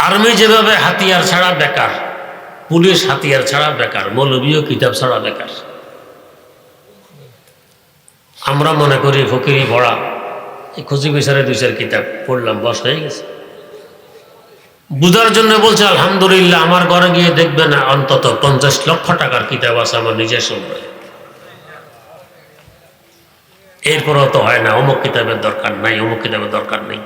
Army যেভাবে হাতিয়ার ছাড়া বেকার, পুলিশ হাতিয়ার ছাড়া বেকার, মৌলবীও কিতাব ছাড়া বেকার। আমরা মনে করি ফকিরি পড়া, খুঁজি বিচারে 2-4 কিতাব পড়লাম, বস হয়ে গেছে। বুঝার জন্য বলছে আলহামদুলিল্লাহ, আমার ঘরে গিয়ে দেখবে না অন্তত 50 লক্ষ টাকার কিতাব আছে আমার নিজের সংগ্রহে। এরপরও তো হয় না, অমুক কিতাবের দরকার নাই, অমুক কিতাবের দরকার নেই।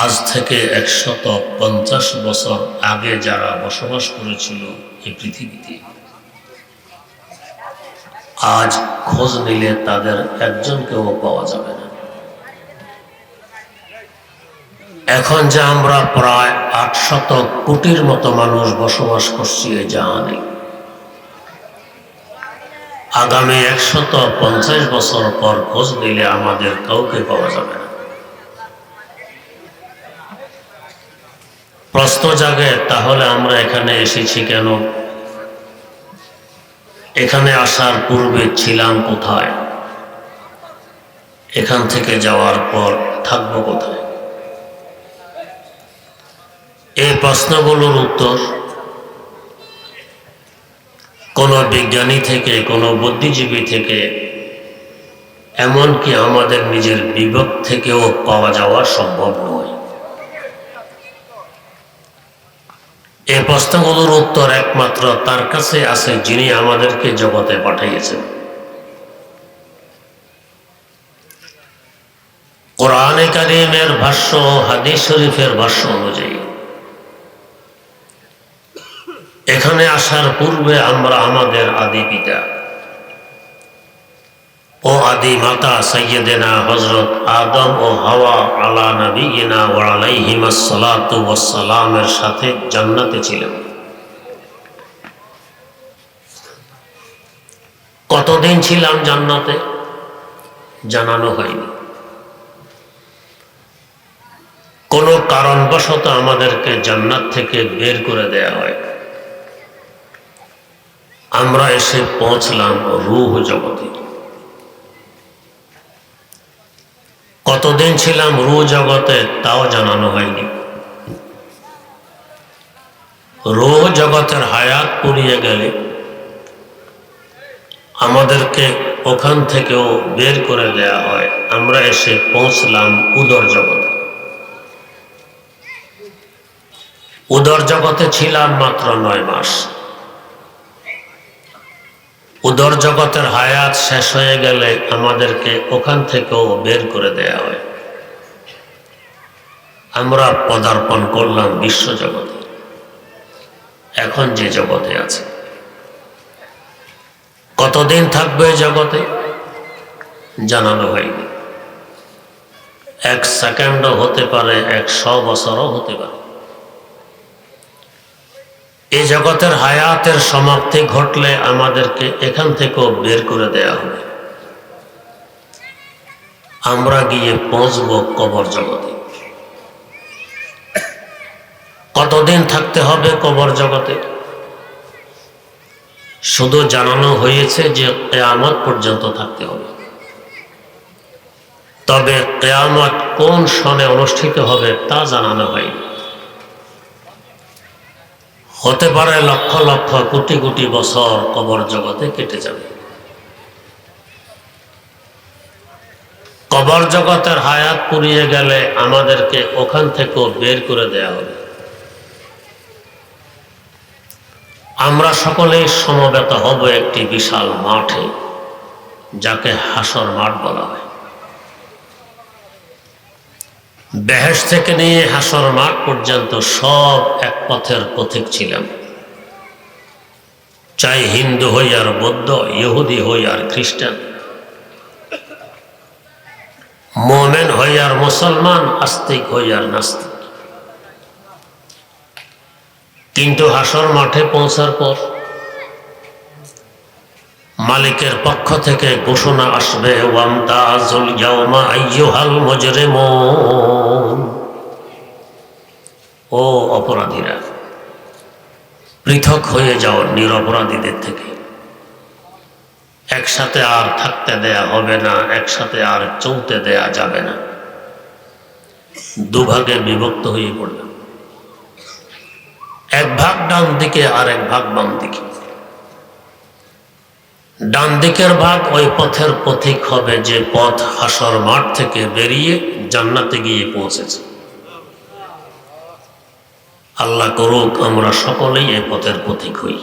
আজ থেকে 150 বছর আগে যারা বসবাস করেছিল এই পৃথিবীতে, আজ খোঁজ নিলে তাদের একজনকেও পাওয়া যাবে না। এখন যে আমরা প্রায় 800 কোটির মতো মানুষ বসবাস করছি এই জাহানে, আগামী 150 বছর পর খোঁজ নিলে আমাদের কাউকে পাওয়া যাবে না। প্রশ্ন জাগে, তাহলে আমরা এখানে এসেছি কেন? এখানে আসার পূর্বে ছিলাম কোথায়? এখান থেকে যাওয়ার পর থাকবো কোথায়? এই প্রশ্নগুলোর উত্তর কোনো বিজ্ঞানী থেকে, কোনো বুদ্ধিজীবী থেকে, এমনকি আমাদের নিজের বিবেক থেকেও পাওয়া যাওয়া সম্ভব নয়। এই প্রশ্নগুলোর উত্তর একমাত্র তার কাছে আছে যিনি আমাদেরকে জগতে পাঠিয়েছেন। কোরআনে কারীমের ভাষ্য ও হাদিস শরীফের ভাষ্য অনুযায়ী এখানে আসার পূর্বে আমরা আমাদের আদি পিতা ও আদি মাতা সাইয়্যিদানা হযরত আদম ও হাওয়া আলা নবিয়িনা ওয়া আলাইহিমাস সালাতু ওয়াস সালামের সাথে জান্নাতে ছিলাম। কতদিন ছিলাম জান্নাতে জানানো হয়নি। কোনো কারণবশত আমাদেরকে জান্নাত থেকে বের করে দেয়া হয়। আমরা এসে পৌঁছলাম রূহ জগতে। কতদিন ছিলাম রূহ জগতে তাও জানানো হয়নি। রূহ জগতের হায়াত পুড়িয়ে গেলে আমাদেরকে ওখান থেকেও বের করে দেয়া হয়। আমরা এসে পৌঁছলাম উদর জগতে। উদর জগতে ছিলাম মাত্র 9 মাস। উদর জগতের হায়াত শেষ হয়ে গেলে আমাদেরকে ওখান থেকেও বের করে দেয়া হয়। আমরা পদার্পণ করলাম বিশ্ব জগতে, এখন যে জগতে আছে। কতদিন থাকবে জগতে জানানো হয়নি। 1 সেকেন্ডও হতে পারে, 100 বছরও হতে পারে। এই জগতের হায়াতের সমাপ্তি ঘটলে আমাদেরকে এখান থেকেও বের করে দেয়া হবে। আমরা গিয়ে পৌঁছব কবর জগতে। কতদিন থাকতে হবে কবর জগতে? শুধু জানানো হয়েছে যে কিয়ামত পর্যন্ত থাকতে হবে। তবে কিয়ামত কোন সনে অনুষ্ঠিত হবে তা জানানো হয়নি। হতে পারে লক্ষ লক্ষ কোটি কোটি বছর কবর জগতে কেটে যাবে। কবর জগতের হায়াত পুড়িয়ে গেলে আমাদেরকে ওখান থেকেও বের করে দেয়া হবে। আমরা সকলেই সমবেত হব একটি বিশাল মাঠে, যাকে হাসর মাঠ বলা হয়। বেহেশত থেকে নিয়ে হাসর মাঠ পর্যন্ত সব এক পথের পথিক ছিলাম। চাই হিন্দু হই আর বৌদ্ধ, ইহুদি হই আর খ্রিস্টান, মুমিন হই আর মুসলমান, আস্তিক হই আর নাস্তিক। কিন্তু হাসর মাঠে পৌঁছার পর মালিকের পক্ষ থেকে ঘোষণা আসবে, ওয়ামতাজুল ইয়াওমা আইয়ুহাল মুজরিমুন, ও অপরাধীরা, পৃথক হয়ে যাও নিরপরাধীদের থেকে। একসাথে আর থাকতে দেয়া হবে না, একসাথে আর চলতে দেয়া যাবে না। দুভাগে বিভক্ত হয়ে পড়লাম। এক ভাগ ডান দিকে আর এক ভাগ বাম দিকে। ডান দিকের ভাগ ওই পথের পথিক হবে যে পথ হাসর মাঠ থেকে বেরিয়ে জান্নাতে গিয়ে পৌঁছেছে। আল্লাহ করুক আমরা সকলেই এই পথের পথিক হই।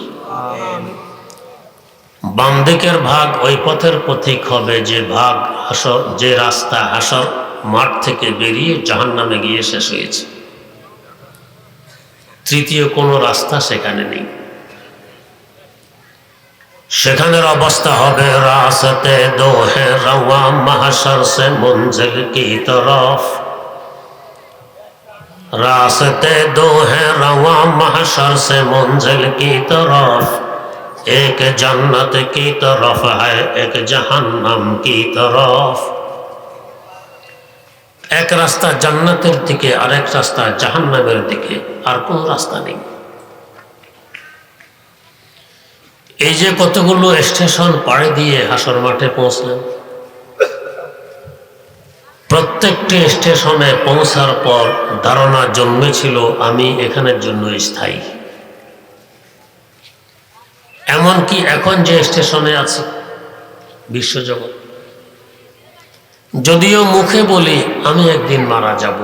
বাম দিকের ভাগ ওই পথের পথিক হবে যে ভাগ হাসর, যে রাস্তা হাসর মাঠ থেকে বেরিয়ে জাহান্নামে গিয়ে শেষ হয়েছে। তৃতীয় কোনো রাস্তা সেখানে নেই। সেখানের অবস্থা হবে রাস্তে দো হে রওয়া মাহশর সে মুনজিল কি তরফ, रास्ते दो हैं रवा महशर से मंजिल की तरफ, एक जन्नत की तरफ है एक जहन्नम की तरफ। एक रास्ता जन्नतेर दिके और एक रास्ता जहन्नमेर दिके, और कोन रास्ता नहीं। এই যে কতগুলো স্টেশন পাড়ি দিয়ে হাসর মাঠে পৌঁছলেন, প্রত্যেকটি স্টেশনে পৌঁছার পর ধারণা জন্মেছিল আমি এখানের জন্য স্থায়ী। এমনকি এখন যে স্টেশনে আছে বিশ্বজগৎ, যদিও মুখে বলি আমি একদিন মারা যাব,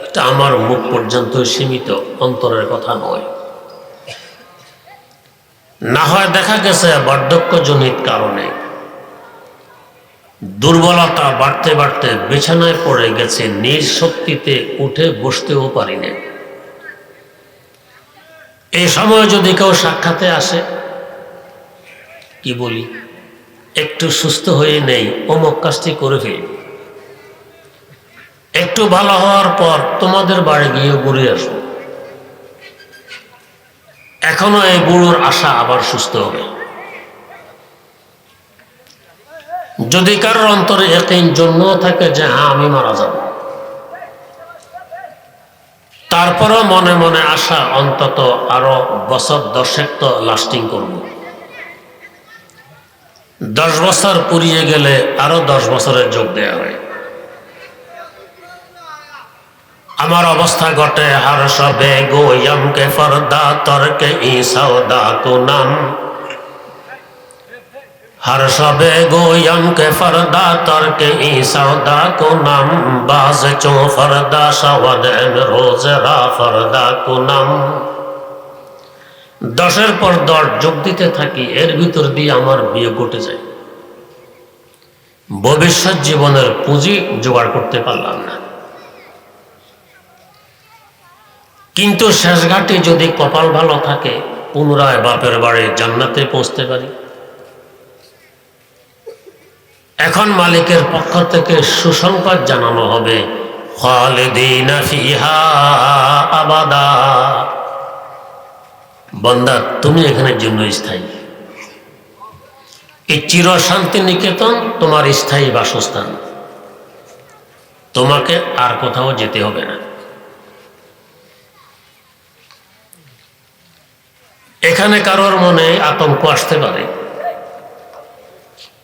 এটা আমার মুখ পর্যন্ত সীমিত, অন্তরের কথা নয়। না হয় দেখা গেছে বার্ধক্যজনিত কারণে দুর্বলতা বাড়তে বাড়তে বিছানায় পড়ে গেছে, নিজ শক্তিতে উঠে বসতেও পারি না। এই সময় যদি কেউ সাক্ষাতে আসে, কি বলি, একটু সুস্থ হয়ে নেই, অমুক কাজটি করে ফেলি, একটু ভালো হওয়ার পর তোমাদের বাড়ি গিয়ে ঘুরে আসবো। এখনো এই বুড়োর আশা আবার সুস্থ হবে। যদি কারোর অন্তরে ইয়াকিন জন্মও থাকে যে হ্যাঁ আমি মারা যাব, তারপরও মনে মনে আশা অন্তত আরো বছর 10 তো লাস্টিং করব। 10 বছর পুরিয়ে গেলে আরো 10 বছরের যোগ দেয়া হয়। আমার অবস্থা ঘটে হার সবে গোয়ম কে ফরদা তরকে ই সৌদা কুনাম, हर शबे गोयम के फरदा तरके ई सौदा कुनम, बाज चो फरदा शवदेन रोज रा फरदा कुनम। 10-এর পর 10 যোগ দিতে থাকি, এর ভিতর দিয়ে আমার বিয়ে ঘটে যায়। ভবিষ্যৎ জীবনের পুঁজি জোগাড় করতে পারলাম না। কিন্তু শেষঘাটে যদি কপাল ভালো থাকে পুনরায় বাপের বাড়ি জান্নাতে পৌঁছতে পারি। এখন মালিকের পক্ষ থেকে সুসংবাদ জানানো হবে, খালিদিনা ফিহা আবাদা, বান্দা তুমি এখানের জন্য স্থায়ী। এই চির শান্তি নিকেতন তোমার স্থায়ী বাসস্থান, তোমাকে আর কোথাও যেতে হবে না। এখানে কারোর মনে আতঙ্ক আসতে পারে,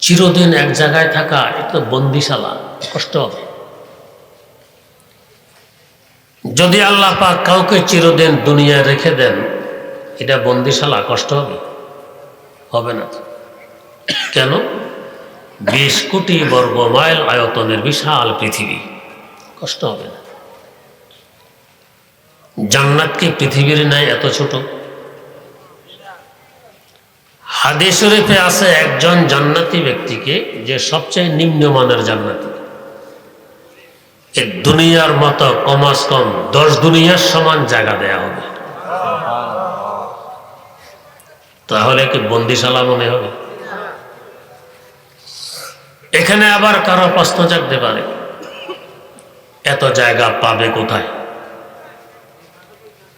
চিরদিন এক জায়গায় থাকা এটা বন্দিশালা, কষ্ট হবে। যদি আল্লাহ পাক কাউকে চিরদিন দুনিয়ায় রেখে দেন, এটা বন্দিশালা, কষ্ট হবে? হবে না। কেন? 20 কোটি বর্গ মাইল আয়তনের বিশাল পৃথিবী, কষ্ট হবে না। জান্নাত কি পৃথিবীর নাই এত ছোট? হাদিস শরীফে আছে একজন জান্নাতি ব্যক্তিকে, যে সবচেয়ে নিম্নমানের জান্নাতি, এই দুনিয়ার মতো কমাস কম 10 দুনিয়ার সমান জায়গা দেয়া হবে। তাহলে কি বন্দিশালা মনে হবে? এখানে আবার কারো প্রশ্ন জাগতে পারে, এত জায়গা পাবে কোথায়?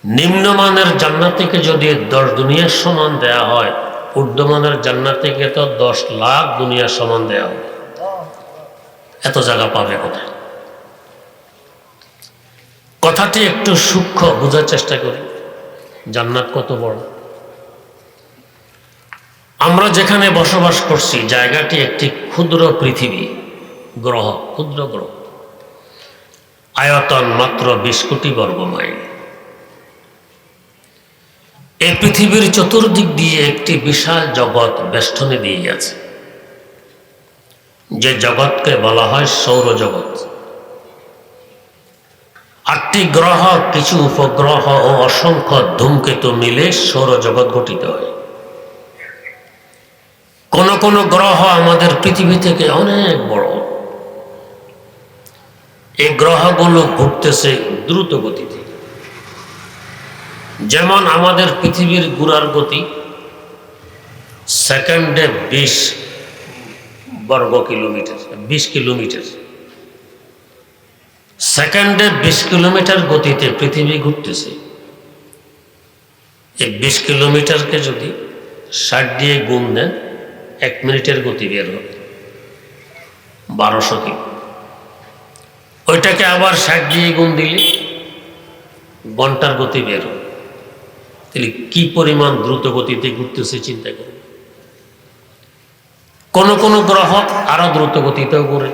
নিম্নমানের জান্নাতিকে যদি 10 দুনিয়ার সমান দেয়া হয়, ঊর্ধ্বমানের জান্নাতিকে তো 10 লাখ দুনিয়ার সমান দেয়া হবে। এত জায়গা পাবে কোথায়? কথাটি একটু সূক্ষ্ম বোঝার চেষ্টা করি। জান্নাত কত বড়। আমরা যেখানে বসবাস করছি জায়গাটি একটি ক্ষুদ্র পৃথিবী, গ্রহ, ক্ষুদ্র গ্রহ, আয়তন মাত্র 20 কোটি বর্গ মাইল। এই পৃথিবীর চতুর্দিক দিয়ে একটি বিশাল জগৎ বেষ্টনী দিয়ে আছে, যে জগৎকে বলা হয় সৌরজগৎ। 8টি গ্রহ, কিছু উপগ্রহ ও অসংখ্য ধূমকেতু মিলে সৌরজগৎ গঠিত হয়। কোন কোন গ্রহ আমাদের পৃথিবী থেকে অনেক বড়। এই গ্রহগুলো ঘুরতেছে দ্রুত গতিতে। যেমন আমাদের পৃথিবীর ঘোরার গতি সেকেন্ডে 20 বর্গ কিলোমিটার, 20 কিলোমিটার সেকেন্ডে 20 কিলোমিটার গতিতে পৃথিবী ঘুরতেছে। এই 20 কিলোমিটারকে যদি 60 দিয়ে গুণ দেন, 1 মিনিটের গতি বের হবে 1200 কিলো। ওইটাকে আবার 60 দিয়ে গুণ দিলে ঘন্টার গতি বের হবে। তাহলে কি পরিমাণ দ্রুত গতিতে ঘুরতেছে চিন্তা করুন। কোন কোন গ্রহ আরো দ্রুত গতিতেও ঘুরে।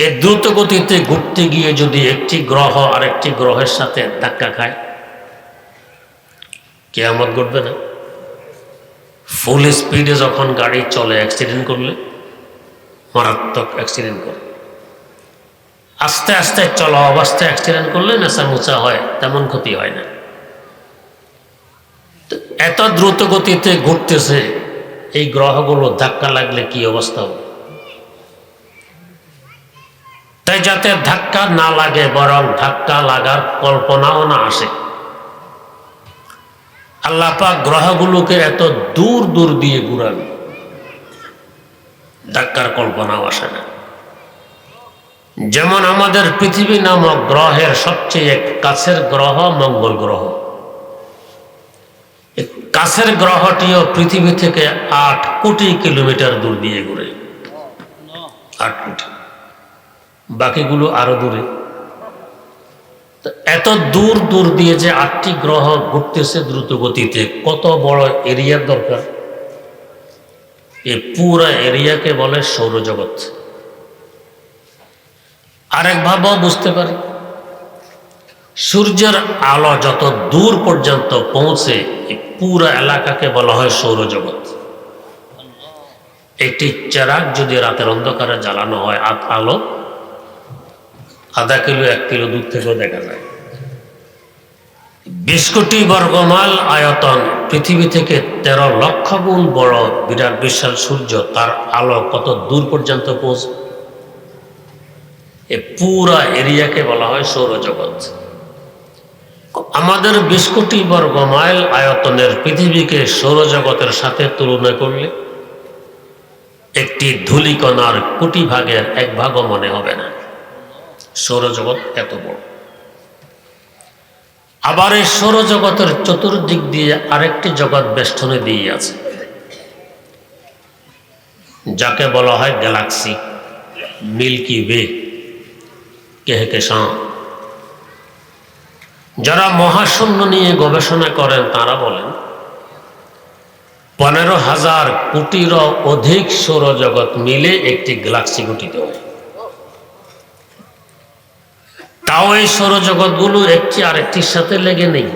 এই দ্রুত গতিতে ঘুরতে গিয়ে যদি একটি গ্রহ আরেকটি গ্রহের সাথে ধাক্কা খায়, কিয়ামত ঘটবে না? ফুল স্পিডে যখন গাড়ি চলে, অ্যাক্সিডেন্ট করলে মারাত্মক অ্যাক্সিডেন্ট করে। আস্তে আস্তে চলা অবস্থায় অ্যাক্সিডেন্ট করলে নেশামুচা হয়, তেমন ক্ষতি হয় না। এত দ্রুত গতিতে ঘুরতেছে, এই গ্রহগুলো ধাক্কা লাগলে কি অবস্থা হবে? তাই যাতে ধাক্কা না লাগে, বরং ধাক্কা লাগার কল্পনাও না আসে, আল্লাহ পাক গ্রহগুলোকে এত দূর দূর দিয়ে ঘুরান, ধাক্কার কল্পনাও আসে না। যেমন আমাদের পৃথিবী নামক গ্রহের সবচেয়ে কাছের গ্রহ মঙ্গল গ্রহ। কাছের গ্রহটিও পৃথিবী থেকে 8 কোটি কিলোমিটার দূর দিয়ে ঘুরে। 8 কোটি, বাকিগুলো আরো দূরে। এত দূর দূর দিয়ে যে 8টি গ্রহ ঘুরতেছে দ্রুত গতিতে, কত বড় এরিয়ার দরকার? এই পুরো এরিয়াকে বলে সৌরজগৎ। আরেকভাবেও বুঝতে পারি, সূর্যের আলো যত দূর পর্যন্ত পৌঁছে, এই পুরো এলাকাকে বলা হয় সৌরজগৎ। একটি চেরাগ যদি রাতের অন্ধকারে জ্বালানো হয়, আলো আধা কিলো 1 কিলো দূর থেকেও দেখা যায়। 20 কোটি বর্গমাইল আয়তন, পৃথিবী থেকে 13 লক্ষ গুণ বড় বিরাট বিশাল সূর্য, তার আলো কত দূর পর্যন্ত পৌঁছবে? এই পুরা এরিয়াকে বলা হয় সৌরজগৎ। আমাদের 20 কোটি বর্গমাইল আয়তনের পৃথিবীকে সৌরজগতের সাথে তুলনা করলে একটি ধূলিকণার কোটি ভাগের 1 ভাগও মনে হবে না। সৌরজগৎ এত বড়। আবার এই সৌরজগতের চতুর্দিক দিয়ে আরেকটি জগৎ বেষ্টনে দিয়ে আছে, যাকে বলা হয় গ্যালাক্সি, মিল্কি ওয়ে, কেহকেশাঁ। যারা মহাশূন্য নিয়ে গবেষণা করেন তারা বলেন 15,000 কোটিরও অধিক সৌরজগৎ মিলে একটি গ্যালাক্সি গঠিত হয়। তাও এই সৌরজগৎগুলো একটি আরেকটির সাথে লেগে নেই।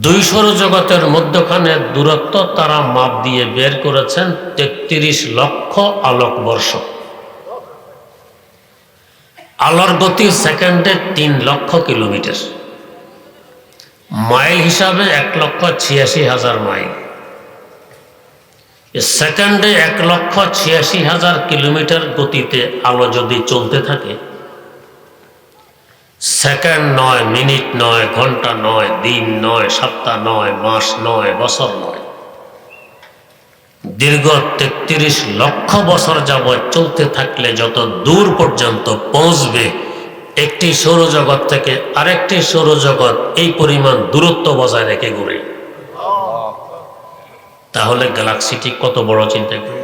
2 সৌরজগতের মধ্যখানে দূরত্ব তারা মাপ দিয়ে বের করেছেন 33 লক্ষ আলোকবর্ষ। আলোর গতি সেকেন্ডে 3 লক্ষ কিলোমিটার, মাইল হিসাবে 1,86,000 মাইল। সেকেন্ডে 1,86,000 কিলোমিটার গতিতে আলো যদি চলতে থাকে, সেকেন্ড নয়, মিনিট নয়, ঘন্টা নয়, দিন নয়, সপ্তাহ নয়, মাস নয়, বছর নয়, দীর্ঘ 33 লক্ষ বছর যাবৎ চলতে থাকলে যত দূর পর্যন্ত পৌঁছবে, একটি সৌরজগৎ থেকে আরেকটি সৌরজগৎ এই পরিমাণ দূরত্ব বজায় রেখে ঘুরে। তাহলে গ্যালাক্সিটি কত বড় চিন্তা করে।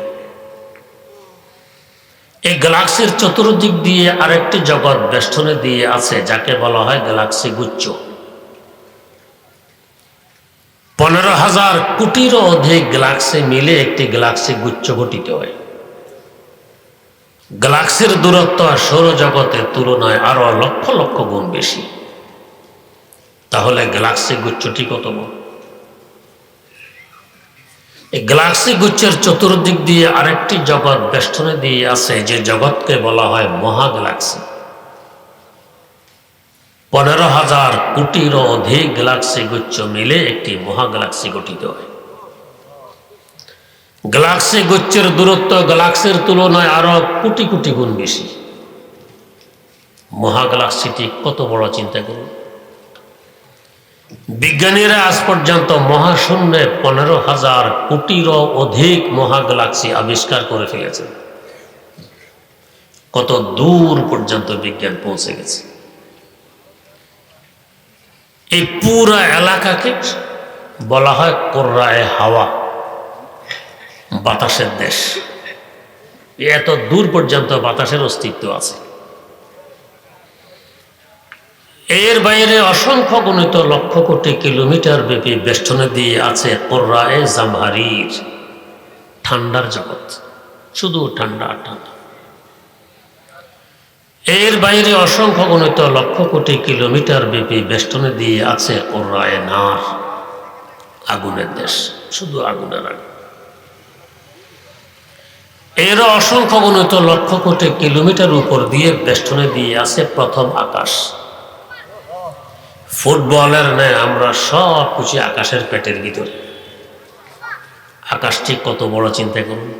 এই গ্যালাক্সির চতুর্দিক দিয়ে আরেকটি জগৎ বেষ্টনে দিয়ে আছে, যাকে বলা হয় গ্যালাক্সি গুচ্ছ। 15,000 কোটিরও অধিক গ্যালাক্সি মিলে একটি গ্যালাক্সি গুচ্ছ গঠিত হয়। গ্যালাক্সির দূরত্ব সৌরজগতের তুলনায় আরো লক্ষ লক্ষ গুণ বেশি। তাহলে গ্যালাক্সি গুচ্ছটি কত বড়? এই গ্যালাক্সি গুচ্ছের চতুর্দিক দিয়ে আরেকটি জগৎ বেষ্টনে দিয়ে আছে, যে জগৎকে বলা হয় মহাগ্যালাক্সি। 15,000 কোটিরও অধিক গ্যালাক্সি গুচ্ছ মিলে একটি মহাগ্যালাক্সি গঠিত হয়। গ্যালাক্সি গুচ্ছের দূরত্ব গ্যালাক্সির তুলনায় আরো কোটি কোটি গুণ বেশি। মহাগ্যালাক্সিটি কত বড় চিন্তা করুন। বিজ্ঞানীরা আজ পর্যন্ত মহাশূন্যে 15,000 কোটিরও অধিক মহাগ্যালাক্সি আবিষ্কার করে ফেলেছেন। কত দূর পর্যন্ত বিজ্ঞান পৌঁছে গেছে। এই পুরা এলাকাকে বলা হয় কোররায়ে হাওয়া, বাতাসের দেশ। এত দূর পর্যন্ত বাতাসের অস্তিত্ব আছে। এর বাইরে অসংখ্য গণিত লক্ষ কোটি কিলোমিটার ব্যাপী বেষ্টনে দিয়ে আছে কোররায়ে জামহারির, ঠান্ডার জগৎ, শুধু ঠান্ডা ঠান্ডা। এর বাইরে অসংখ্য গণিত লক্ষ কোটি কিলোমিটার ব্যাপী বেষ্টনে দিয়ে আছে কোররায়ে নার, আগুনের দেশ, শুধু আগুনের আগুন। এর অসংখ্য গণিত লক্ষ কোটি কিলোমিটার উপর দিয়ে বেষ্টনে দিয়ে আছে প্রথম আকাশ। ফুটবলের ন্যায় আমরা সব কিছু আকাশের পেটের ভিতরে। আকাশটি কত বড় চিন্তা করুন।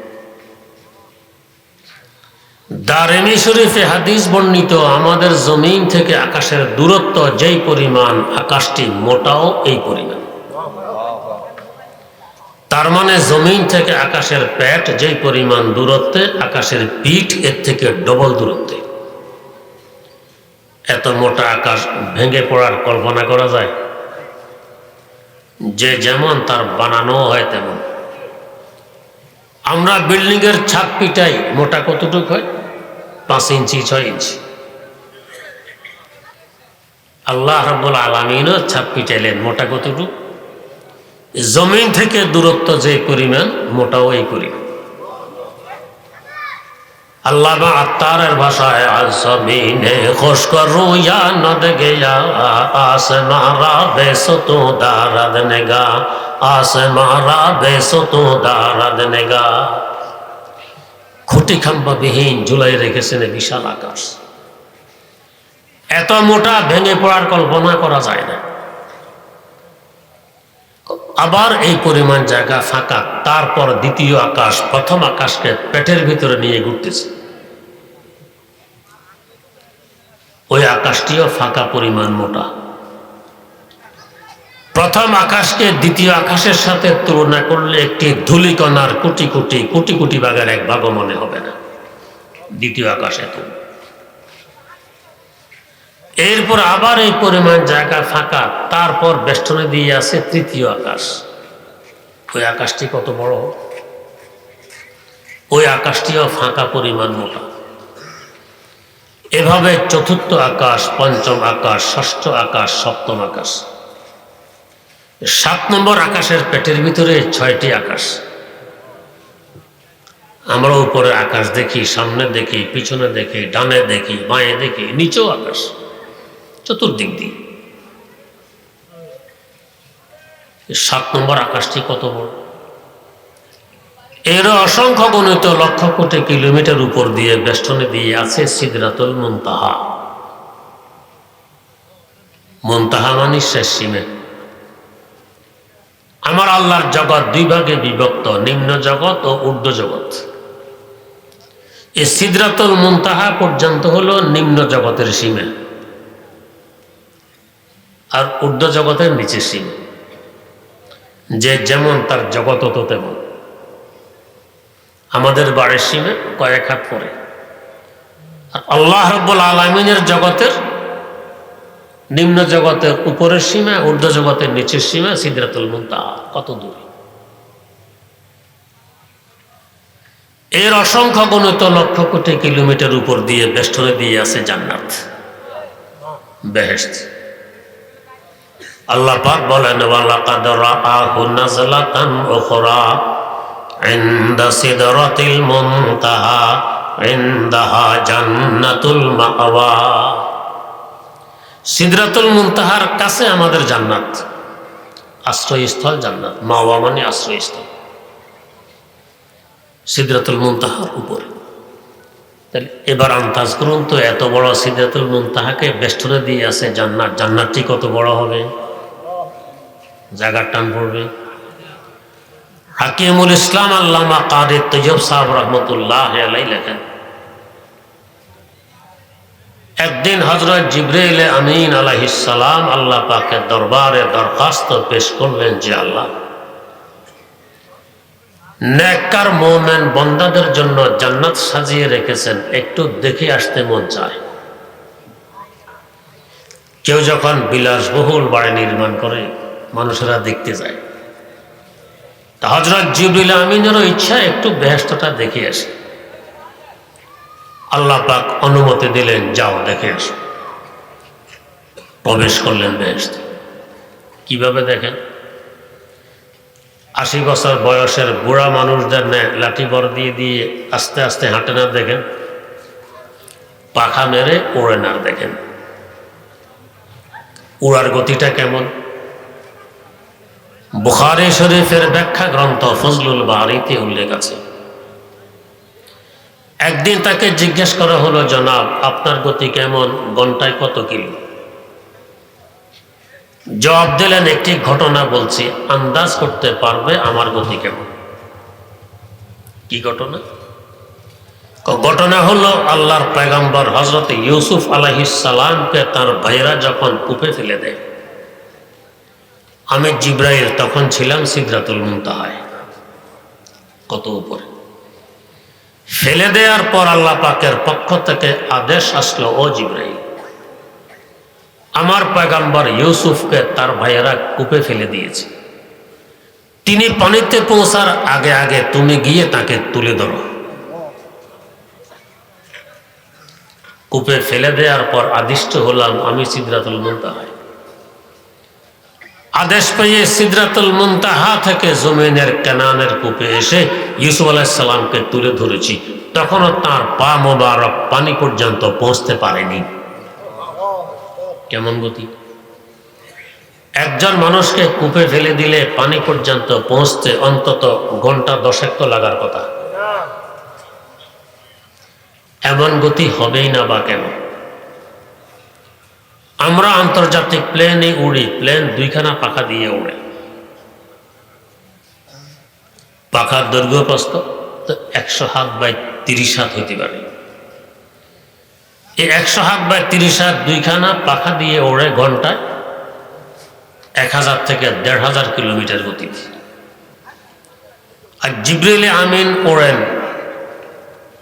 দারেমি শরীফে হাদিস বর্ণিত, আমাদের জমিন থেকে আকাশের দূরত্ব যেই পরিমাণ, আকাশটি মোটাও এই পরিমাণ। তার মানে জমিন থেকে আকাশের পেট যেই পরিমাণ দূরত্বে, আকাশের পিঠ এর থেকে ডবল দূরত্বে। এত মোটা আকাশ ভেঙে পড়ার কল্পনা করা যায়? যে যেমন তার বানানো হয় তেমন। আমরা বিল্ডিং এর ছাদ পিটাই, মোটা কতটুকু হয়? 5 ইঞ্চি 6 ইঞ্চি। আল্লাহ রাব্বুল আলামিনও ছাদ পিটাইলেন, মোটা কতটুকু? জমিন থেকে দূরত্ব যে পরিমাণ, মোটাও এই পরিমাণ। আল্লাহ আত্মারের ভাষায়, আজ জমিনে খুশ করু ইয়া নদ গয়া, আসমারা বেসো তো দারাদ নেগা, আসমারা বেসো তো দারাদ নেগা। খুঁটি খাম্বা বিহীন ঝুলাই রেখেছেন বিশাল আকাশ। এত মোটা, ভেঙে পড়ার কল্পনা করা যায় না। আবার এই পরিমাণ জায়গা ফাঁকা, তারপর দ্বিতীয় আকাশ প্রথম আকাশকে পেটের ভিতরে নিয়ে ঘুরতেছে। ওই আকাশটিও ফাঁকা পরিমাণ মোটা। প্রথম আকাশকে দ্বিতীয় আকাশের সাথে তুলনা করলে একটি ধূলিকণার কোটি কোটি কোটি কোটি ভাগের এক ভাগও মনে হবে না দ্বিতীয় আকাশে। তো এরপর আবার এই পরিমাণ জায়গা ফাঁকা, তারপর বেষ্টনে দিয়ে আছে তৃতীয় আকাশ। ওই আকাশটি কত বড়? ওই আকাশটিও ফাঁকা পরিমাণ মোটা। এভাবে চতুর্থ আকাশ, পঞ্চম আকাশ, ষষ্ঠ আকাশ, সপ্তম আকাশ। 7 নম্বর আকাশের পেটের ভিতরে 6টি আকাশ। আমরা উপরে আকাশ দেখি, সামনে দেখি, পিছনে দেখি, ডানে দেখি, বাঁয়ে দেখি, নিচেও আকাশ, চতুর্দিক দিয়ে। 7 নম্বর আকাশটি কত বড়? এর অসংখ্য গণিত লক্ষ কোটি কিলোমিটার উপর দিয়ে বেষ্টনে দিয়ে আছে সিদরাতুল মুনতাহা। মুনতাহা মানে শেষ সীমা। আমার আল্লাহর জগৎ 2 ভাগে বিভক্ত, নিম্ন জগৎ ও ঊর্ধ্ব জগৎ। এই সিদরাতুল মুনতাহা পর্যন্ত হলো নিম্ন জগতের সীমা, আর ঊর্ধ্ব জগতের নিচের সীমা। যে যেমন তার জগৎ তো তেমন। আমাদের বাড়ির সীমা কয়েক হাত পরে, আর আল্লাহ রাব্বুল আলামিনের জগতের নিম্ন জগতের উপরের সীমা, ঊর্ধ্ব জগতের নিচের সীমা সিদরাতুল মুনতাহা কত দূরে। এর অসংখ্য গণিত লক্ষ কোটি কিলোমিটার উপর দিয়ে বেষ্টনে দিয়ে আছে জান্নাত, বেহেশত। আল্লাহ পাক বলেন, ওয়ালাকাদ রাআহু নাযলাতান উখরা ইনদা সিদরাতিল মুনতাহা ইনদাহা জান্নাতুল মাওয়া। সিদরাতুল মুনতাহার কাছে আমাদের জান্নাত, আশ্রয়স্থল জান্নাত, মাওয়া মানে আশ্রয়স্থল, সিদরাতুল মুনতাহার উপরে। তাহলে এবার আন্দাজ করুন তো, এত বড় সিদরাতুল মুনতাহাকে বেষ্টনে দিয়ে আছে জান্নাত, জান্নাতটি কত বড় হবে, জায়গার টান পড়বে। হাকিমুল ইসলাম আল্লামা কাদের তৈয়ব সাহেব রহমতুল্লাহ আলাইহি লেখেন, একদিন হযরত জিবরাইল আমিন আলাইহিস সালাম আল্লাহ পাকের দরবারে দরখাস্ত পেশ করলেন যে আল্লাহ, নেককার মুমিন বান্দাদের জন্য জান্নাত সাজিয়ে রেখেছেন, একটু দেখে আসতে মন চায়। কেউ যখন বিলাসবহুল বাড়ি নির্মাণ করে মানুষেরা দেখতে যায়, তা হযরত জিবরাইল আমিনেরও ইচ্ছা একটু বেহেশতটা দেখে আসে। আল্লাহ পাক অনুমতি দিলেন, যাও দেখে আসো। প্রবেশ করলেন বেহেশত। কিভাবে দেখেন, 80 বছর বয়সের বুড়া মানুষদের লাঠি বর দিয়ে দিয়ে আস্তে আস্তে হাঁটে না দেখেন, পাখা মেরে ওড়ে না দেখেন, উড়ার গতিটা কেমন। বুখারী শরীফের ব্যাখ্যা গ্রন্থ ফজলুল বারীতে উল্লেখ আছে। একদিন তাকে জিজ্ঞেস করা হলো, জনাব আপনার গতি কেমন, ঘন্টায় কত কিলো? জবাব দিলেন, একটি ঘটনা বলছি, আন্দাজ করতে পারবে আমার গতি কেমন। কি ঘটনা? ঘটনা হলো আল্লাহর পয়গম্বর হযরত ইউসুফ আলাইহিস সালামকে তার ভাইরা যখন কূপে ফেলে দেয়, আমি জিবরাইল তখন ছিলাম সিদরাতুল মুনতাহায়, কত উপরে। ফেলে দেওয়ার পর আল্লাহ পাকের পক্ষ থেকে আদেশ আসলো, ও জিবরাইল, আমার পয়গম্বর ইউসুফকে তার ভাইয়েরা কূপে ফেলে দিয়েছে, তিনি পানিতে পৌঁছার আগে আগে তুমি গিয়ে তাকে তুলে ধরো। কূপে ফেলে দেওয়ার পর আদিষ্ট হলাম আমি সিদরাতুল মুনতাহায়। আদেশ পেয়ে সিদরাতুল মুনতাহা থেকে জমিনের কেনানের কূপে এসে ইউসুফ আলাইহিস সালামকে তুলে ধরেছি, তখনও তার পা মোবারক পানি পর্যন্ত পৌঁছতে পারেনি। কেমন গতি! একজন মানুষকে কূপে ফেলে দিলে পানি পর্যন্ত পৌঁছতে অন্তত ঘন্টা 10 তো লাগার কথা, এমন গতি হবেই না বা কেন? আমরা আন্তর্জাতিক প্লেনে উড়ি, প্লেন 2খানা পাখা দিয়ে উড়ে, পাখার দৈর্ঘ্য প্রস্থ তো 100 হাত বাই 30 হাত হইতে পারে। এই 100 হাত বাই 30 হাত 2খানা পাখা দিয়ে ওড়ে ঘন্টায় 1000 থেকে 1500 কিলোমিটার গতিতে। আর জিবরাইল আমিন ওড়েন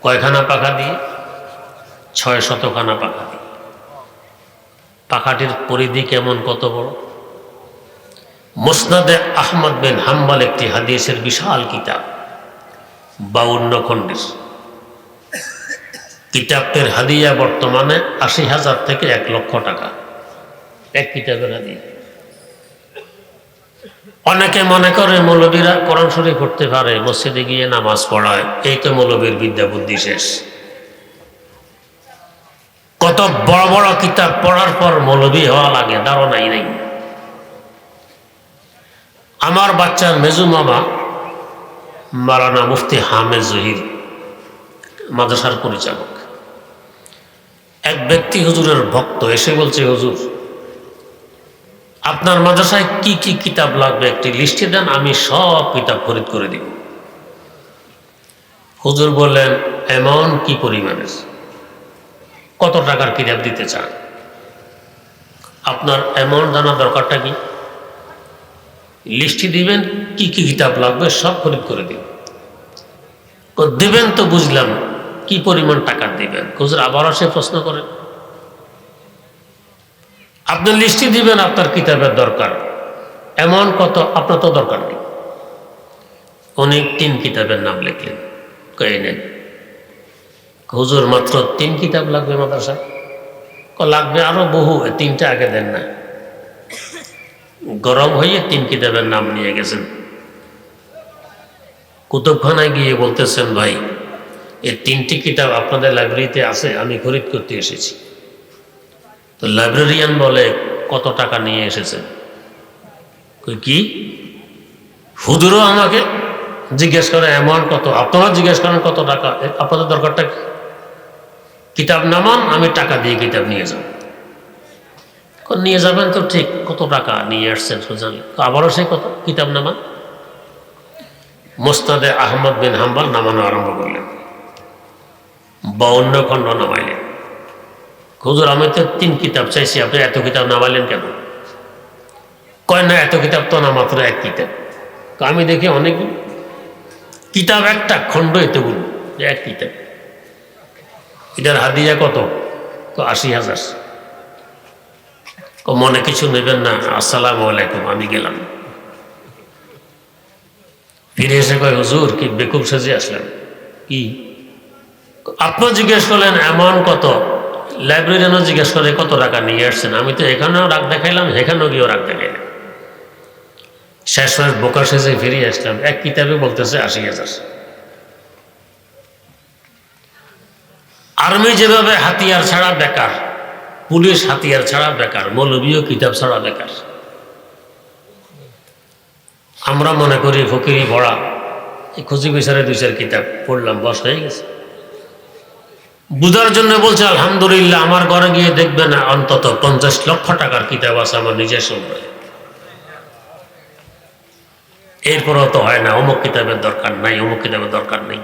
কয়খানা পাখা দিয়ে? 600 খানা পাখা দিয়ে। পাখাটির পরিধি কেমন, কত বড়! মুসনাদে আহমদ বিন হাম্বল একটি হাদিসের বিশাল কিতাব, 52 খণ্ডের কিতাবের হাদিয়া বর্তমানে 80,000 থেকে 1 লক্ষ টাকা, এক কিতাবের হাদিয়া। অনেকে মনে করে মৌলবীরা কোরআন শরীফ পড়তে পারে, মসজিদে গিয়ে নামাজ পড়ায়, এই তো মৌলবীর বিদ্যা বুদ্ধি শেষ। কত বড় বড় কিতাব পড়ার পর মৌলবী হওয়া লাগে ধারণাই নেই। আমার বাচ্চার মেজু মামা মাওলানা মুফতি হামেদ জহির মাদ্রাসার পরিচালক, এক ব্যক্তি হুজুরের ভক্ত এসে বলছে, হুজুর আপনার মাদ্রাসায় কি কি কিতাব লাগবে একটি লিস্টে দেন, আমি সব কিতাব খরিদ করে দিব। হুজুর বললেন, এমন কি পরিমাণের, কত টাকার কিতাব দিতে চান? আপনার অ্যামাউন্ট জানা দরকারটা কি? লিস্টে দিবেন কি কি কিতাব লাগবে, সব খরিদ করে দিব। দিবেন তো বুঝলাম, কি পরিমাণ টাকা দিবেন? হুজুর আবারও সে প্রশ্ন করেন, আপনি লিস্টে দিবেন আপনার কিতাবের দরকার, এমন কত আপনার তো দরকার নেই। উনি 3 কিতাবের নাম লিখলেন, কয়ে নেন। হুজুর মাত্র 3 কিতাব লাগবে মাদ্রাসায়? লাগবে আরো বহু, 3টা আগে দেন না। গরম হয়ে 3 কিতাবের নাম নিয়ে গেছেন। কুতুবখানায় গিয়ে বলতেছেন, ভাই এই 3টি কিতাব আপনাদের লাইব্রেরিতে আছে, আমি খরিদ করতে এসেছি। তো লাইব্রেরিয়ান বলে কত টাকা নিয়ে এসেছে? কই কি? হুজুরও আমাকে জিজ্ঞেস করে অ্যামাউন্ট কত, আপনারা জিজ্ঞেস করেন কত টাকা, আপনাদের দরকারটা কি? কিতাব নামান, আমি টাকা দিয়ে কিতাব নিয়ে যাব। নিয়ে যাবেন তো ঠিক, কত টাকা নিয়ে আসছেন সুজান? আবারও সেই কত কিতাব নামান। মুসনাদে আহমদ বিন হাম্বল নামানো আরম্ভ করলেন, 52 খণ্ড নামাইলেন। হুজুর আমি তো 3 কিতাব চাইছি, আপনি এত কিতাব নামাইলেন কেন? কয় না, এত কিতাব তো না, মাত্র 1 কিতাব। আমি দেখি অনেক কিতাব, একটা খণ্ড এতগুলো, 1 কিতাব। এটার হাদিয়া কত? 80,000। মনে কিছু নেবেন না, আসসালামু আলাইকুম, আমি গেলাম। ফিরে এসে কয় হুজুর কি বেকুব সেজে আসলেন? কি আপনি জিজ্ঞেস করলেন অ্যামাউন্ট কত, লাইব্রেরিয়ানও জিজ্ঞেস করে কত টাকা নিয়ে আসছেন, আমি তো এখানেও রাগ দেখাইলাম, এখানেও গিয়েও রাগ দেখাইলাম। শেষমেশ বোকা সেজে ফিরে আসলাম, 1 কিতাবে বলতেছে 80,000। আর্মি যেভাবে হাতিয়ার ছাড়া বেকার, পুলিশ হাতিয়ার ছাড়া বেকার, মৌলবীও কিতাব ছাড়া বেকার। আমরা মনে করি ফকিরি ভরা, এই খুঁজি বিচারে 2-4 কিতাব পড়লাম, বস হয়ে গেছে। বুঝার জন্য বলছে আলহামদুলিল্লাহ, আমার ঘরে গিয়ে দেখবেন অন্তত 50 লক্ষ টাকার কিতাব আছে আমার নিজের সংগ্রহে। এরপরও তো হয় না, অমুক কিতাবের দরকার নাই, অমুক কিতাবের দরকার নেই।